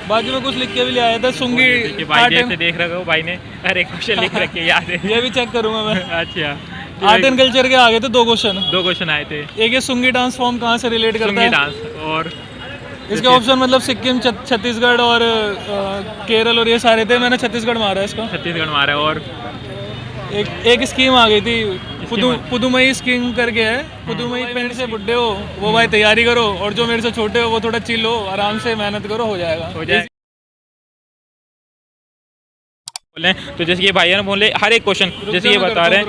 बाकी मैं कुछ लिख के भी ले आया था सुंगी भाई जैसे देख रहे हो भाई ने हर एक क्वेश्चन लिख रखे याद है। ये भी चेक करूंगा मैं। अच्छा आर्ट एंड कल्चर के आगे थे 2 क्वेश्चन आए थे। एक ये सुंगी डांस फॉर्म कहाँ से रिलेट करता है डांस और इसके ऑप्शन मतलब सिक्किम छत्तीसगढ़ और केरल और ये सारे थे। मैंने छत्तीसगढ़ मारा है इसका। छत्तीसगढ़ मारा और एक स्कीम आ गई थी पुदुमई स्कीम करके है। पुदुमई पेंट से बुड्ढे हो वो भाई तैयारी करो और जो मेरे से छोटे हो वो थोड़ा चिल हो आराम से मेहनत करो हो जाएगा। बोले तो जैसे ये भाई ने बोले हर एक क्वेश्चन जैसे ये बता रहे हैं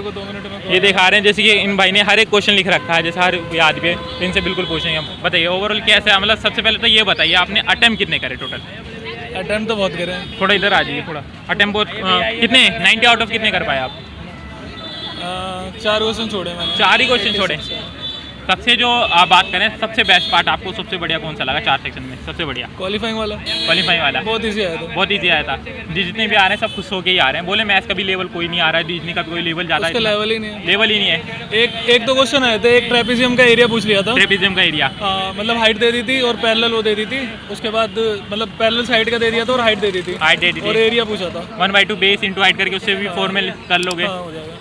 ये दिखा रहे हैं जैसे कि इन भाई ने हर एक क्वेश्चन लिख रखा है जैसे हर याद पे इनसे बिल्कुल पूछेंगे। बताइए ओवरऑल कैसा है मतलब सबसे पहले तो ये बताइए आपने अटेम्प्ट कितने करे टोटल? अटेम्प्ट तो बहुत करे। थोड़ा इधर आ जाइए थोड़ा। अटेम्प्ट बहुत कितने 90 आउट ऑफ कितने कर पाए आप? 4 क्वेश्चन छोड़े मैंने। 4 ही क्वेश्चन छोड़े। सबसे जो आप बात करें सबसे बेस्ट पार्ट आपको सबसे बढ़िया कौन सा लगा 4 सेक्शन में? सबसे बढ़िया क्वालिफाइंग वाला बहुत ईजी आया था। जितने भी आ रहे हैं सब खुश होके ही आ रहे हैं। बोले मैथ्स का भी लेवल कोई नहीं आ रहा है रीजनिंग का भी कोई लेवल ज़्यादा लेवल ही नहीं है। एक 2 क्वेश्चन आए थे। एक ट्रेपेजियम का एरिया पूछ लिया था। ट्रेपेजियम का एरिया मतलब हाइट दे दी थी और पैरेलल वो दे दी थी। उसके बाद मतलब पैरेलल साइड का दे दिया था और हाइट दे दी थी और एरिया पूछा था 1/2 बेस इंटू हाइट करके उससे भी फॉर्मल कर लोगे।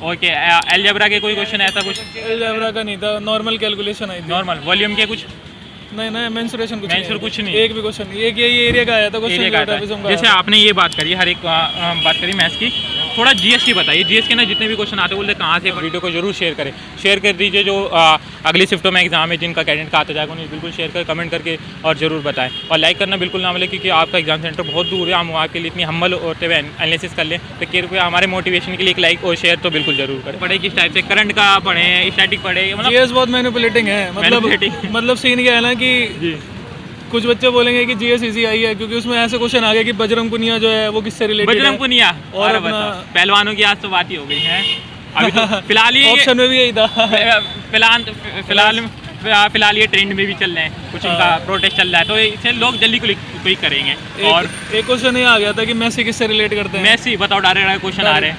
ओके अलजेब्रा के कोई क्वेश्चन ऐसा कुछ? अलजेब्रा का नहीं था नॉर्मल कैलकुलेशन आई थी। नॉर्मल वॉल्यूम के कुछ नहीं मेंसुरेशन कुछ नहीं। एक भी क्वेश्चन एक यही एरिया का आया था क्वेश्चन। जैसे आपने ये बात करी हर एक बात करी मैथ्स की थोड़ा जीएस की बताइए। जीएस के ना जितने भी क्वेश्चन आते हैं बोलते कहाँ से वीडियो को जरूर शेयर कर दीजिए। जो अगली शिफ्टों में एग्जाम है जिनका कैडेट का आता जाएगा उन्हें बिल्कुल शेयर कर कमेंट करके और ज़रूर बताएं और लाइक करना बिल्कुल ना भूलें क्योंकि आपका एग्जाम सेंटर बहुत दूर है। हम वहाँ के लिए इतनी हम्बल होते हुए एनालिसिस कर लें तो कृपया हमारे मोटिवेशन के लिए एक लाइक और शेयर तो बिल्कुल जरूर करें। पढ़े किस टाइप से करंट का पढ़े स्टैटिक पढ़े मतलब जीएस बहुत मैनिपुलेटिंग है। मतलब सीन क्या है ना कि कुछ बच्चे बोलेंगे कि जीएस इजी आई है क्योंकि उसमें ऐसे क्वेश्न आ गए कि बजरंग पुनिया जो है वो किससे रिलेटेड है। बजरंग पुनिया और पहलवानों की आज तो बात ही हो गई है। अभी तो फिलहाल ही ऑप्शन में भी यही था। फिलहाल ये ट्रेंड में भी चल रहे हैं कुछ उनका प्रोटेस्ट चल रहा है तो इसे लोग जल्दी क्लिक करेंगे। और एक क्वेश्चन ये आ गया था कि मेसी किससे रिलेट करते हैं? मेसी बताओ डायरेक्ट क्वेश्चन आ रहे हैं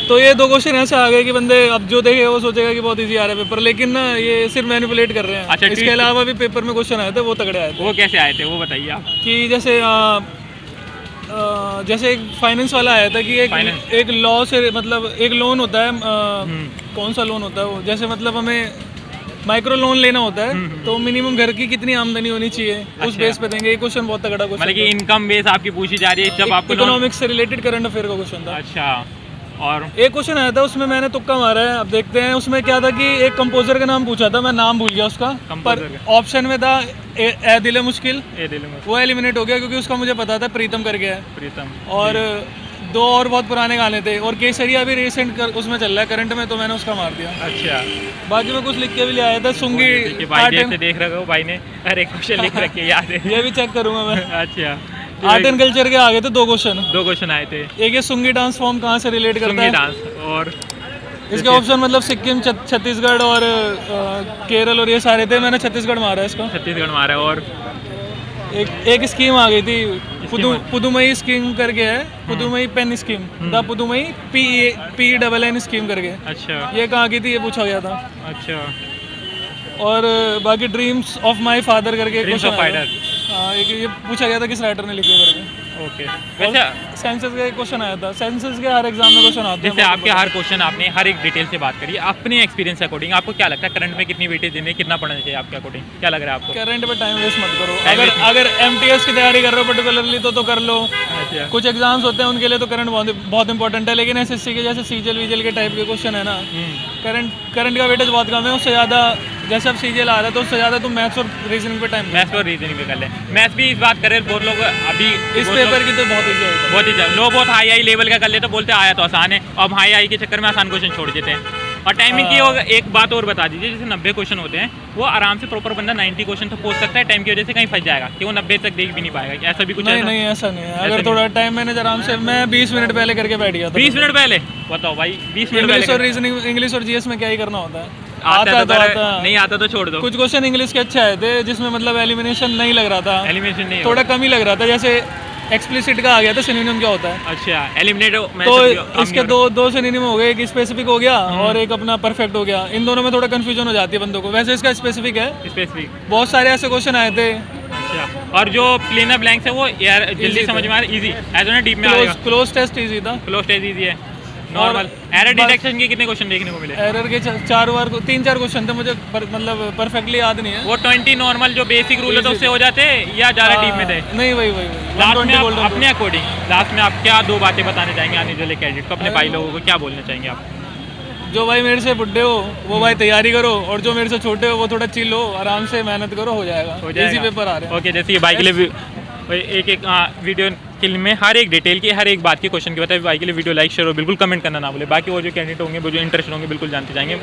तो ये 2 क्वेश्चन ऐसे आ गए कि बंदे अब जो देखे वो सोचेगा कि बहुत इजी आ रहा है पेपर लेकिन ना ये सिर्फ मैनिपुलेट कर रहे हैं। अच्छा इसके अलावा भी पेपर में क्वेश्चन आए थे वो तगड़े आए थे। वो कैसे आए थे वो बताइए आप? कि जैसे एक फाइनेंस वाला आया था कि एक लॉ से मतलब एक लोन होता है कौन सा लोन होता है वो जैसे मतलब हमें माइक्रो लोन लेना होता है तो मिनिमम घर की कितनी आमदनी होनी चाहिए उस बेस पे देंगे। ये क्वेश्चन बहुत तगड़ा क्वेश्चन मतलब कि इनकम बेस आपकी पूछी जा रही है जब आपको इकोनॉमिक्स से रिलेटेड करंट अफेयर का क्वेश्चन था। अच्छा और एक क्वेश्चन आया था उसमें मैंने तुक्का मारा है। अब देखते हैं उसमें क्या था कि एक कंपोजर का नाम पूछा था मैं नाम भूल गया उसका पर ऑप्शन में था ए दिल मुश्किल वो एलिमिनेट हो गया क्योंकि उसका मुझे पता था प्रीतम करके है प्रीतम और 2 और बहुत पुराने गाने थे और केसरिया भी रिसेंट उसमें चल रहा है करंट में तो मैंने उसका मार दिया। अच्छा बाकी मैं कुछ लिख के भी ले आया था सुंगी भाई जैसे देख रहे हो भाई ने हर एक क्वेश्चन लिख रखे याद है। ये भी चेक करूंगा मैं। अच्छा आर्ट एंड कल्चर के आगे थे 2 क्वेश्चन आए थे। एक ये सुंगी डांस फॉर्म कहाँ से रिलेट करता है डांस और इसके ऑप्शन मतलब सिक्किम छत्तीसगढ़ और केरल और ये सारे थे। मैंने छत्तीसगढ़ मारा और एक स्कीम आ गई थी पुदुमई स्कीम करके है Pudhumai Penn scheme the Pudhumai PENN scheme करके। अच्छा ये कहाँ की थी ये पूछा गया था। अच्छा और बाकी ड्रीम्स ऑफ माय फादर करके एक ये पूछा गया था किस राइटर ने लिखे करके। ओके वैसे सेंसस का क्वेश्चन आया था। सेंसस के हर एग्जाम में क्वेश्चन आते हैं जैसे आपके हर क्वेश्चन आपने हर एक डिटेल से बात करी अपने एक्सपीरियंस अकॉर्डिंग आपको क्या लगता है करंट में कितनी वेटेज देनी है कितना पढ़ना चाहिए आपके अकॉर्डिंग क्या लग रहा है आपको? करंट में टाइम वेस्ट मत करो। अगर MTS की तैयारी कर रहे हो पर्टिकुलरली तो कर लो। कुछ एग्जाम्स होते हैं उनके लिए तो करंट बहुत इंपॉर्टेंट है लेकिन SSC के जैसे सीजल वीजल के टाइप के क्वेश्चन है ना करंट का वेटेज बहुत कम है। उससे ज़्यादा जैसे अब सीजल आ रहा है तो उससे ज़्यादा तुम मैथ्स और रीजनिंग पे टाइम पे कर ले। मैथ्स भी इस बात करें बहुत लोग अभी इस पेपर की तो बहुत ही लोग बहुत हाई लेवल का कर लेते बोलते आया तो आसान है अब हाई के चक्कर में आसान क्वेश्चन छोड़ देते हैं। और टाइमिंग की एक बात और बता दीजिए जैसे 90 क्वेश्चन होते हैं वो आराम से प्रॉपर बंदा 90 क्वेश्चन तो पहुंच सकता है टाइम की वजह से कहीं फंस जाएगा कि वो 90 तक देख भी नहीं पाएगा। ऐसा भी कुछ नहीं ऐसा नहीं है। अगर थोड़ा टाइम मैनेज आराम से मैं 20 मिनट पहले करके बैठ गया था। 20 मिनट पहले बताओ भाई 20 मिनट इंग्लिश और रीजनिंग इंग्लिश और जीएस में क्या ही करना होता है। आता नहीं आता तो छोड़ दो। कुछ क्वेश्चन इंग्लिश के अच्छे आए थे जिसमें मतलब एलिमिनेशन नहीं लग रहा था। एलिमिनेशन नहीं थोड़ा कम ही लग रहा था जैसे एक्सप्लिसिट का आ गया था सिनोनिम क्या होता है। अच्छा एलिमिनेट तो इसके दो सिनोनिम हो गए एक स्पेसिफिक हो गया और एक अपना परफेक्ट हो गया। इन दोनों में थोड़ा कंफ्यूजन हो जाती है बंदों को। वैसे इसका स्पेसिफिक है। स्पेसिफिक बहुत सारे ऐसे क्वेश्चन आए थे अच्छा, और जो प्लेनर ब्लैंक्स है वो यार जल्दी समझ में आ रहा है, इजी ऐसा ना डीप में आएगा। क्लोज टेस्ट इजी था। क्लोज टेस्ट इजी है, नॉर्मल। एरर डिटेक्शन के कितने क्वेश्चन देखने को मिले? एरर के 3-4 क्वेश्चन थे मुझे मतलब परफेक्टली याद नहीं है। वो 20 नॉर्मल जो बेसिक रूल है तो उससे हो जाते या ज़्यादा डीप में थे? नहीं, वही लास्ट में आप अपने अकॉर्डिंग लास्ट में आप क्या 2 बातें बताने चाहेंगे आने वाले कैडेट को, अपने भाई लोगों को क्या बोलना चाहेंगे आप? जो भाई मेरे से बुड्ढे हो वो भाई तैयारी करो, और जो मेरे से छोटे हो वो थोड़ा चिल हो, आराम से मेहनत करो, हो जाएगा। इजी पेपर आ रहे हैं। ओके, जैसे ये भाई के लिए एक वीडियो के में हर एक डिटेल की, हर एक बात की क्वेश्चन की बताए भाई के लिए वीडियो लाइक शेयर और बिल्कुल कमेंट करना ना भूले। बाकी वो जो कैंडिडेट होंगे, वो जो इंटरेस्ट होंगे, बिल्कुल जानते जाएंगे।